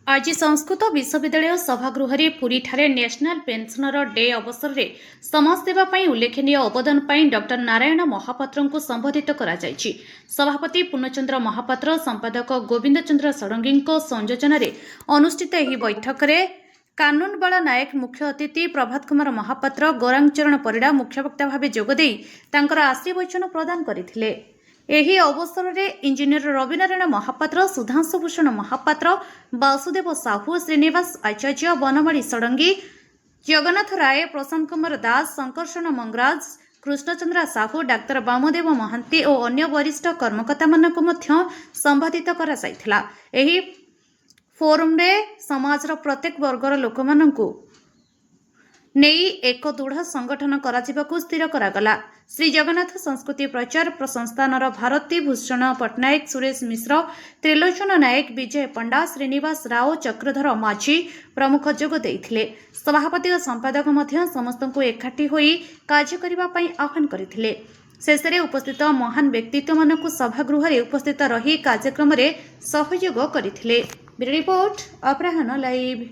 आज संस्कृत विश्वविद्यालय सभागृह पुरी ठारे नेशनल पेंशनर डे अवसर में समाज सेवा उल्लेखनीय अवदान डॉक्टर नारायण महापात्र को संबोधित करा सभापति पूर्णचंद्र महापात्र संपादक गोविंद चंद्र षडंगी संयोजन अनुष्ठित यह बैठक में कानूनबाला नायक मुख्य अतिथि प्रभात कुमार महापात्र गौरांगचरण परिड़ा मुख्य वक्ता भाव जोगदे आशीर्वचन प्रदान करथिले। एही अवसर में इंजीनियर रविनारायण महापात्र सुधांशुभूषण महापात्र वासुदेव साहू श्रीनिवास आचार्य बनमाड़ी षडंगी जगन्नाथ राय प्रशांत कुमार दास शंकरषण मंगराज कृष्णचंद्र साहू डाक्तर वामदेव महांती और अन्य वरिष्ठ कर्मकर्ता मानक संबोधित करा। एही फोरम रे समाजर प्रत्येक वर्गर लोक मानकु नेई एक दृढ़ संगठन कराजिबाकु स्थिर करागला। श्री जगन्नाथ संस्कृति प्रचार संस्थानर भारती भूषण पट्टनायक सुरेश मिश्र त्रिलोचन नायक विजय पंडा श्रीनिवास राव चक्रधर माझी प्रमुख जोग देइथिले। सभापति और संपादक मध्य समस्त को एकाठी होई कार्य करिबा पई आह्वान करथिले। शेषे उपस्थित महान व्यक्तित्व मानकु सभागृह रे उपस्थित रही कार्यक्रम रे सहयोग करथिले। ब्यूरो रिपोर्ट अपराह्न लाइव।